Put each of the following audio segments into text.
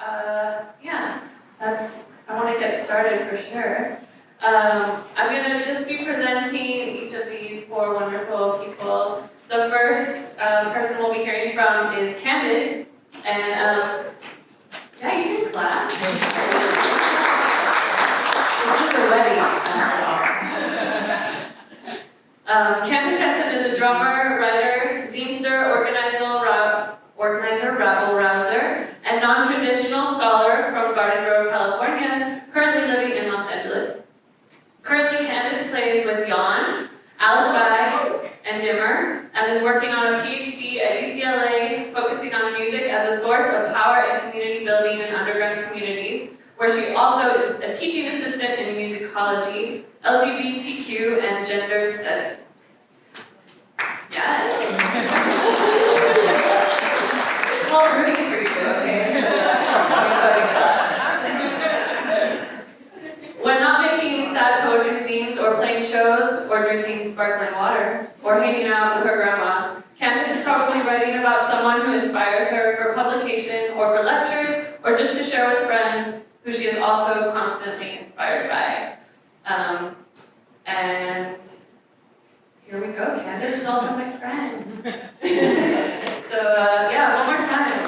I want to get started for sure. I'm going to just be presenting each of these four wonderful people. The first person we'll be hearing from is Candace, and yeah, you can clap. This is a wedding. Candace Hansen is a drummer, writer, zinester, organizer, rabble-rouser, and non-traditional scholar from Garden Grove, California, currently living in Los Angeles. Currently, Candace plays with Jan, Alice Bag, and Dimmer, and is working on a PhD at UCLA, focusing on music as a source of power and community building in underground communities, where she also is a teaching assistant in musicology, LGBTQ, and gender studies. Yes. It's all rooting for you, okay? When not making sad poetry scenes, or playing shows, or drinking sparkling water, or hanging out with her grandma, Candace is probably writing about someone who inspires her for publication, or for lectures, or just to share with friends who she is also constantly inspired by. And here we go. Candace is also my friend. So yeah, one more time.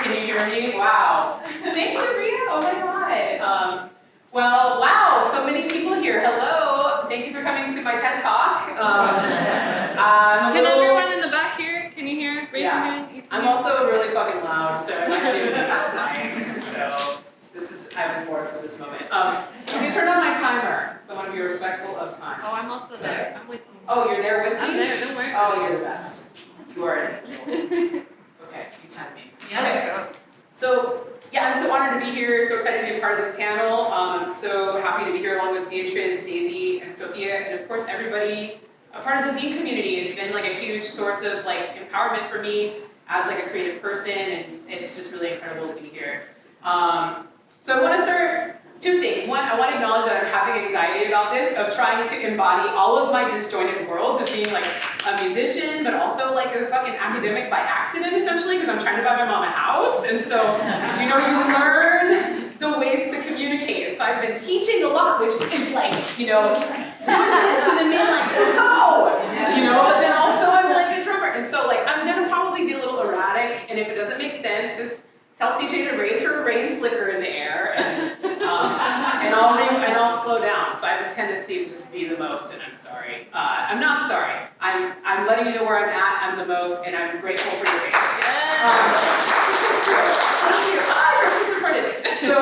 Can you hear me? Wow. Thank you, Rita. Oh my God. Well, wow, so many people here. Hello. Thank you for coming to my TED Talk. Can everyone in the back hear? Can you hear? Raise your hand. I'm also really fucking loud, so I might be last night. So I was bored for this moment. Can you turn on my timer? So I want to be respectful of time. Oh, I'm also there. I'm with you. Oh, you're there with me? I'm there, don't worry. Oh, you're the best. You are an angel. Okay, you time me. Yeah, there you go. So, yeah, I'm so honored to be here, so excited to be a part of this panel. So happy to be here along with Beatrice, Daisy, and Sophia, and of course everybody a part of the zine community. It's been like a huge source of like empowerment for me as like a creative person, and it's just really incredible to be here. So I want to start two things. One, I want to acknowledge that I'm having anxiety about this, of trying to embody all of my disjointed worlds of being like a musician, but also like a fucking academic by accident, essentially, because I'm trying to buy my mom a house. And so, you know, you learn the ways to communicate. And so I've been teaching a lot, which is like, you know, this, and then being like, oh, you know, but then also I'm like a drummer. And so like, I'm gonna probably be a little erratic, and if it doesn't make sense, just tell CJ to raise her rain slicker in the air, and I'll slow down. So I have a tendency to just be the most, and I'm sorry. I'm not sorry. I'm letting you know where I'm at. I'm the most, and I'm grateful for your patience. Thank you. So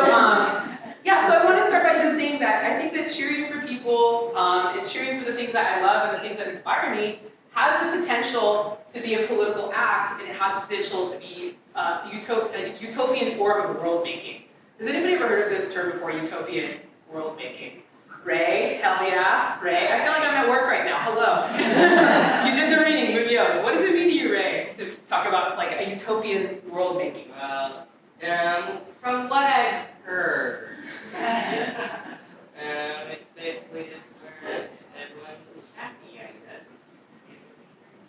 I want to start by just saying that I think that cheering for people and cheering for the things that I love and the things that inspire me has the potential to be a political act, and it has the potential to be a utopian form of world making. Has anybody ever heard of this term before, utopian world making? Ray? Hell yeah. Ray? I feel like I'm at work right now. Hello. You did the reading, Munoz. What does it mean to you, Ray, to talk about like a utopian world making? Well, from what I've heard, it's basically just where everyone's happy, I guess.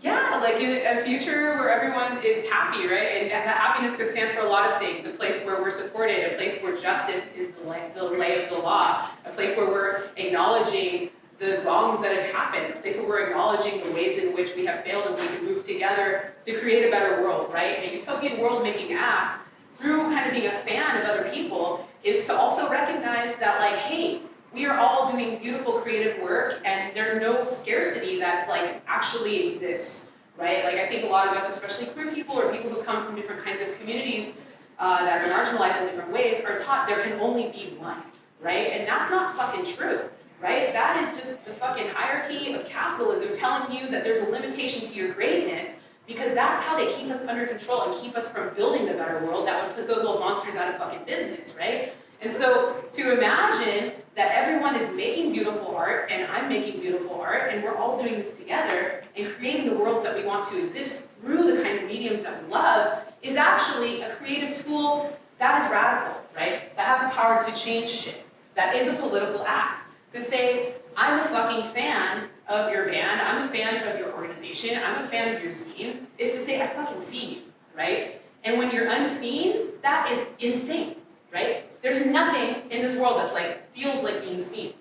Yeah, like in a future where everyone is happy, right? And that happiness could stand for a lot of things. A place where we're supported, a place where justice is the lay of the law, a place where we're acknowledging the wrongs that have happened, a place where we're acknowledging the ways in which we have failed and we can move together to create a better world, right? A utopian world-making act, through kind of being a fan of other people, is to also recognize that, like, hey, we are all doing beautiful creative work, and there's no scarcity that like actually exists, right? Like I think a lot of us, especially queer people or people who come from different kinds of communities that are marginalized in different ways, are taught there can only be one, right? And that's not fucking true, right? That is just the fucking hierarchy of capitalism telling you that there's a limitation to your greatness, because that's how they keep us under control and keep us from building the better world that would put those old monsters out of fucking business, right? And so to imagine that everyone is making beautiful art, and I'm making beautiful art, and we're all doing this together and creating the worlds that we want to exist through the kind of mediums that we love, is actually a creative tool that is radical, right? That has the power to change shit. That is a political act. To say, I'm a fucking fan of your band, I'm a fan of your organization, I'm a fan of your zines, is to say I fucking see you, right? And when you're unseen, that is insane, right? There's nothing in this world that's like, feels like being seen.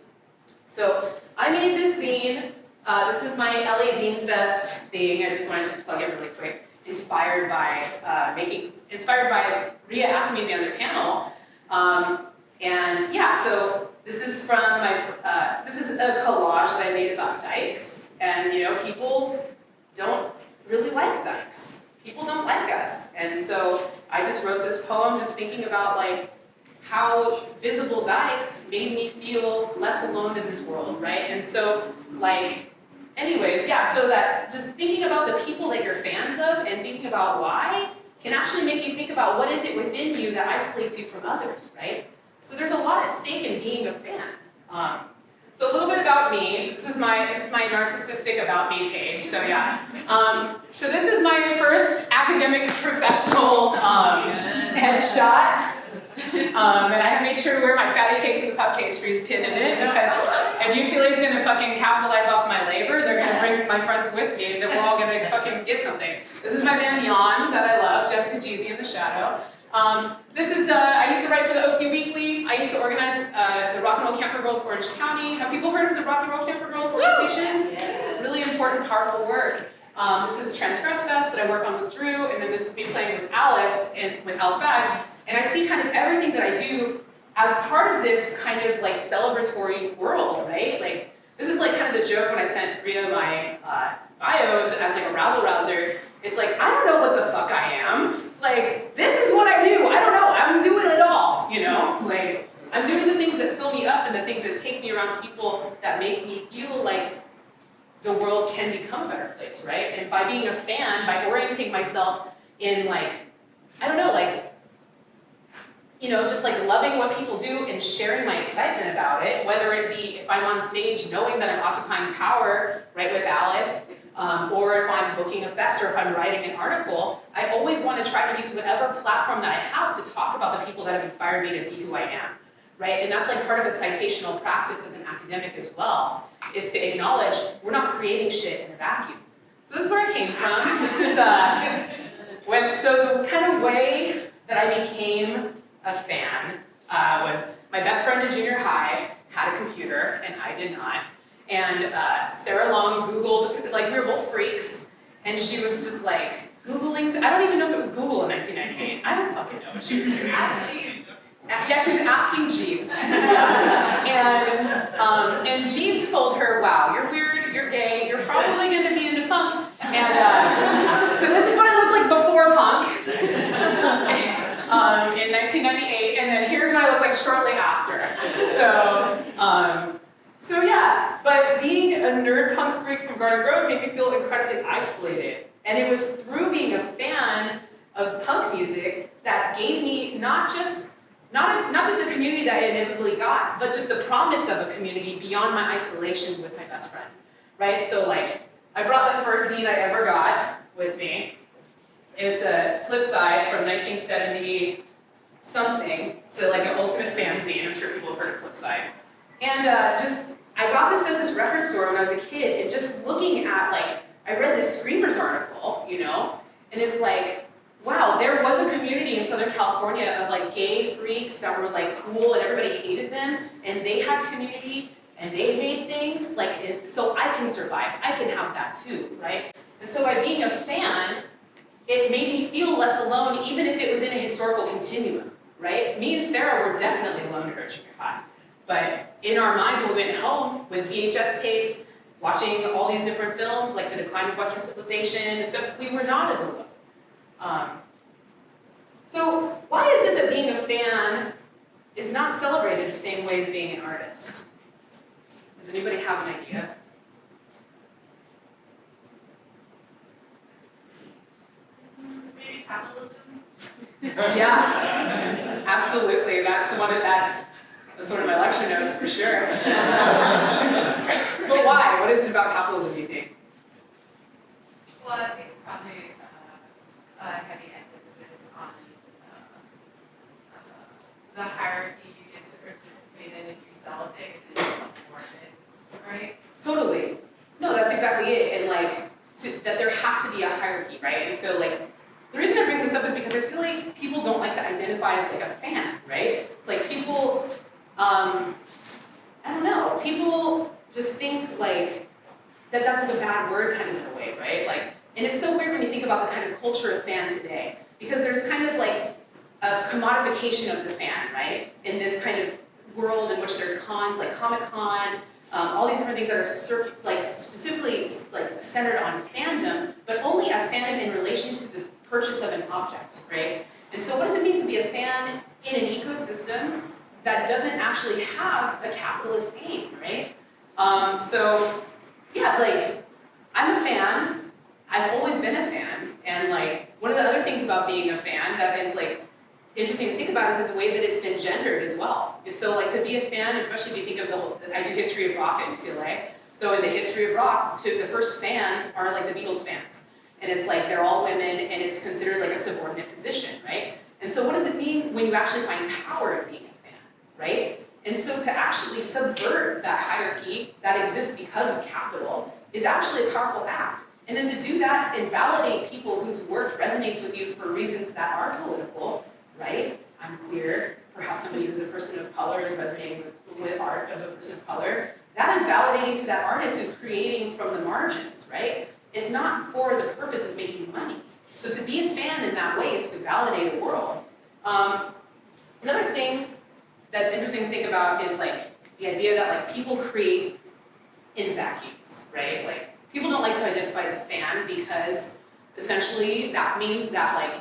So I made this zine. This is my LA Zine Fest thing. I just wanted to plug it really quick. Inspired by Rhea asking me to be on this panel. And yeah, so this is from this is a collage that I made about dykes. And you know, people don't really like dykes. People don't like us. And so I just wrote this poem just thinking about like how visible dykes made me feel less alone in this world, right? And so like, anyways, yeah, so that just thinking about the people that you're fans of and thinking about why can actually make you think about what is it within you that isolates you from others, right? So there's a lot at stake in being a fan. So a little bit about me. So this is my narcissistic about me page. So yeah. So this is my first academic professional headshot. And I have made sure to wear my fatty cakes and puff pastries pinned in it because if UCLA is going to fucking capitalize off my labor, they're going to bring my friends with me and then we're all going to fucking get something. This is my band Yawn that I love, Jessica Jeezy in the Shadow. This is, I used to write for the OC Weekly. I used to organize the Rock and Roll Camp for Girls Orange County. Have people heard of the Rock and Roll Camp for Girls organizations? Yes. Really important, powerful work. This is Transgress Fest that I work on with Drew, and then this is me playing with Alice and with Alice Bag. And I see kind of everything that I do as part of this kind of like celebratory world, right? Like, this is like kind of the joke when I sent Rhea my bio as like a rabble rouser. It's like, I don't know what the fuck I am. It's like, this is what I do. I don't know, I'm doing it all, you know? Like, I'm doing the things that fill me up and the things that take me around people that make me feel like the world can become a better place, right? And by being a fan, by orienting myself in like, I don't know, like, you know, just like loving what people do and sharing my excitement about it, whether it be if I'm on stage knowing that I'm occupying power, right, with Alice, or if I'm booking a fest or if I'm writing an article, I always want to try to use whatever platform that I have to talk about the people that have inspired me to be who I am, right? And that's like part of a citational practice as an academic as well, is to acknowledge we're not creating shit in a vacuum. So this is where I came from. This is, so the kind of way that I became a fan was my best friend in junior high had a computer and I did not. And Sarah Long Googled, like we were both freaks, and she was just like Googling, I don't even know if it was Google in 1998. I don't fucking know what she was doing. Yeah, she was asking Jeeves. And Jeeves told her, wow, you're weird, you're gay, you're probably gonna be into punk. And so this is what I looked like before punk. In 1998, and then here's what I look like shortly after. So yeah, but being a nerd punk freak from Garden Grove made me feel incredibly isolated. And it was through being a fan of punk music that gave me not just the community that I inevitably got, but just the promise of a community beyond my isolation with my best friend, right? So like, I brought the first zine I ever got with me. It's a flip side from 1970 something. It's like an ultimate fanzine. I'm sure people have heard of flip side. And I got this at this record store when I was a kid, and just looking at like, I read this Screamers article, you know, and it's like, wow, there was a community in Southern California of like gay freaks that were like cool and everybody hated them, and they had community and they made things like, so I can survive. I can have that too, right? And so by being a fan, it made me feel less alone, even if it was in a historical continuum, right? Me and Sarah were definitely alone in her junior high. But in our minds, when we went home with VHS tapes, watching all these different films, like The Decline of Western Civilization and stuff, we were not as alone. So why is it that being a fan is not celebrated the same way as being an artist? Does anybody have an idea? Maybe capitalism? Yeah, absolutely. That's one of my lecture notes for sure. But why? What is it about capitalism, do you think? Well, I think probably a heavy emphasis on the hierarchy you get to participate in if you sell a thing and then you sell more of it, right? Totally. So like, the reason I bring this up is because I feel like people don't like to identify as like a fan, right? It's like people, I don't know, people just think like that's like a bad word kind of in a way, right? Like, and it's so weird when you think about the kind of culture of fan today, because there's kind of like a commodification of the fan, right? In this kind of world in which there's cons like Comic-Con, all these different things that are like specifically like centered on fandom, but only as fandom in relation to the purchase of an object, right? And so what does it mean to be a fan in an ecosystem that doesn't actually have a capitalist aim, right? So yeah, like, I'm a fan, I've always been a fan, and like, one of the other things about being a fan that is like, interesting to think about is the way that it's been gendered as well. So like, to be a fan, especially if you think of the whole, I do history of rock at UCLA, so in the history of rock, so the first fans are like the Beatles fans. And it's like, they're all women, and it's considered like a subordinate position, right? And so what does it mean when you actually find power in being a fan, right? And so to actually subvert that hierarchy that exists because of capital is actually a powerful act. And then to do that and validate people whose work resonates with you for reasons that are political, right? I'm queer, or how somebody who's a person of color is resonating with art of a person of color. That is validating to that artist who's creating from the margins, right? It's not for the purpose of making money. So to be a fan in that way is to validate a world. Another thing that's interesting to think about is like the idea that like people create in vacuums, right? Like people don't like to identify as a fan because essentially that means that like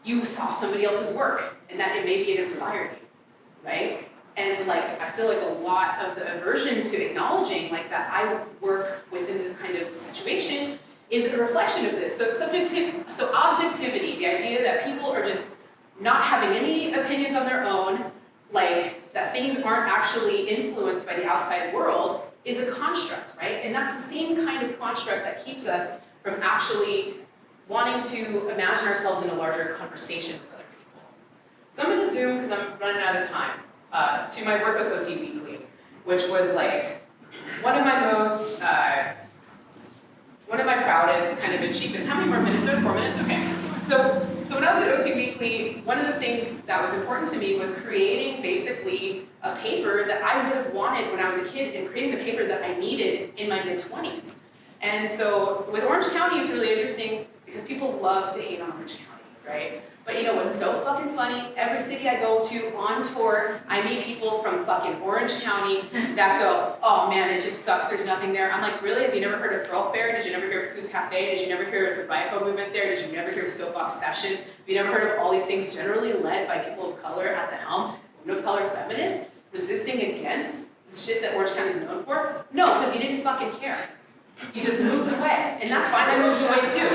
you saw somebody else's work and that it maybe it inspired you, right? And like, I feel like a lot of the aversion to acknowledging like that I work within this kind of situation is a reflection of this. So objectivity, the idea that people are just not having any opinions on their own, like that things aren't actually influenced by the outside world, is a construct, right? And that's the same kind of construct that keeps us from actually wanting to imagine ourselves in a larger conversation with other people. So I'm going to zoom, because I'm running out of time, to my work with OC Weekly, which was like one of my most, one of my proudest kind of achievements. How many more minutes? 4 minutes? Okay. So when I was at OC Weekly, one of the things that was important to me was creating basically a paper that I would have wanted when I was a kid, and creating the paper that I needed in my mid-20s. And so with Orange County, it's really interesting because people love to hate on Orange County, right? But you know what's so fucking funny? Every city I go to on tour, I meet people from fucking Orange County that go, oh man, it just sucks, there's nothing there. I'm like, really? Have you never heard of Girl Fair? Did you never hear of Coos Cafe? Did you never hear of the Bico movement there? Did you never hear of Soapbox Sessions? Have you never heard of all these things generally led by people of color at the helm, women of color feminists, resisting against the shit that Orange County is known for? No, because you didn't fucking care. You just moved away, and that's fine, I moved away too.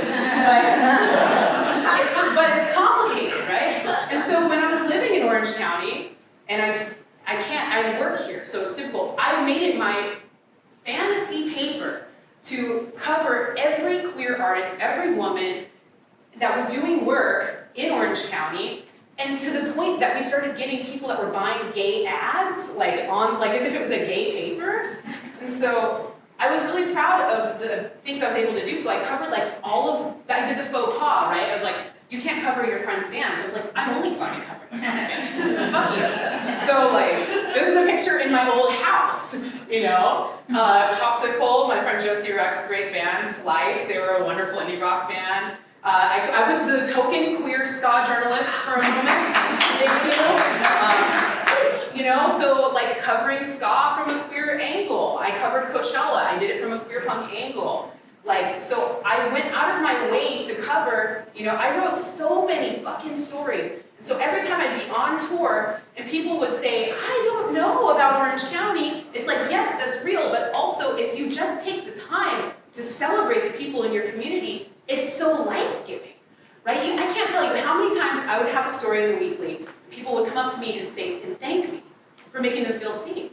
But it's complicated, right? And so when I was living in Orange County, and I work here, so it's difficult, I made it my fantasy paper to cover every queer artist, every woman that was doing work in Orange County, and to the point that we started getting people that were buying gay ads, like as if it was a gay paper. And so I was really proud of the things I was able to do, so I covered like all of, I did the faux pas, right, of like, you can't cover your friend's bands. I was like, I'm only fucking covering my friend's bands. Fuck you. So like, this is a picture in my old house, you know? Popsicle, my friend Josie Rex, great band. Slice, they were a wonderful indie rock band. I was the token queer ska journalist for a moment. Thank you. You know, so like covering ska from a queer angle. I covered Coachella, I did it from a queer punk angle. Like, so I went out of my way to cover, you know, I wrote so many fucking stories. And so every time I'd be on tour and people would say, I don't know about Orange County, it's like, yes, that's real, but also if you just take the time to celebrate the people in your community, it's so life-giving, right? I can't tell you how many times I would have a story in the weekly, people would come up to me and say, and thank me for making them feel seen.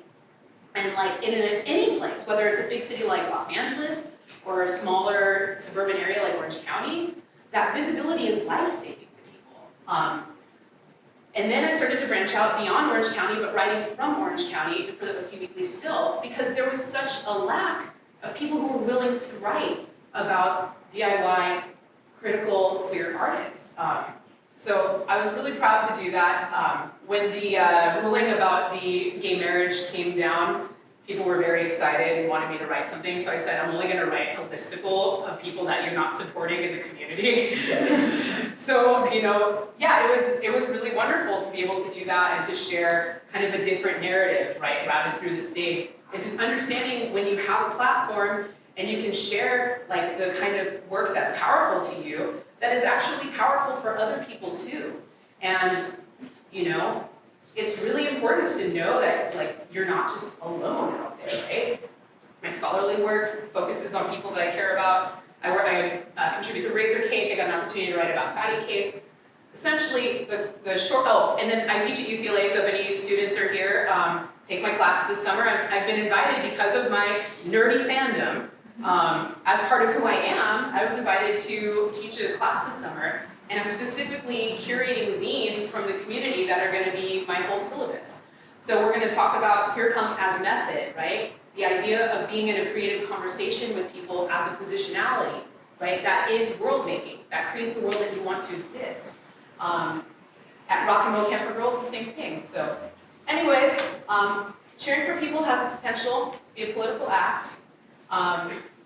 And like in any place, whether it's a big city like Los Angeles, or a smaller suburban area like Orange County, that visibility is life-saving to people. And then I started to branch out beyond Orange County, but writing from Orange County for the OC Weekly still, because there was such a lack of people who were willing to write about DIY critical queer artists. So I was really proud to do that. When the ruling about the gay marriage came down, people were very excited and wanted me to write something. So I said, I'm only gonna write a listicle of people that you're not supporting in the community. So, you know, yeah, it was really wonderful to be able to do that and to share kind of a different narrative, right, routed through the state. And just understanding when you have a platform and you can share like the kind of work that's powerful to you, that is actually powerful for other people too. And, you know, it's really important to know that like you're not just alone out there, right? My scholarly work focuses on people that I care about. I contribute to Razor Cake. I got an opportunity to write about fatty cakes. Essentially, the short, oh, and then I teach at UCLA, so if any students are here, take my class this summer. I've been invited because of my nerdy fandom. As part of who I am, I was invited to teach a class this summer, and I'm specifically curating zines from the community that are going to be my whole syllabus. So we're going to talk about queer punk as method, right? The idea of being in a creative conversation with people as a positionality, right? That is world making. That creates the world that you want to exist. At Rock and Roll Camp for Girls, the same thing. So, anyways, cheering for people has the potential to be a political act.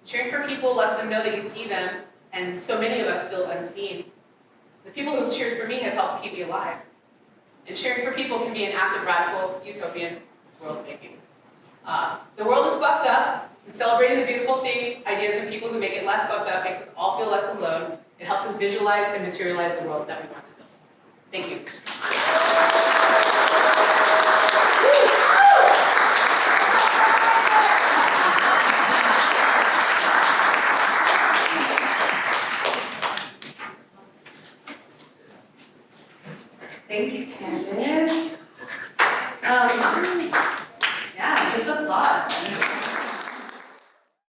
Cheering for people lets them know that you see them, and so many of us feel unseen. The people who've cheered for me have helped keep me alive. And cheering for people can be an act of radical, utopian world-making. The world is fucked up, and celebrating the beautiful things, ideas, and people who make it less fucked up makes us all feel less alone. It helps us visualize and materialize the world that we want to build. Thank you. Thank you, Candace. Yeah, just applaud.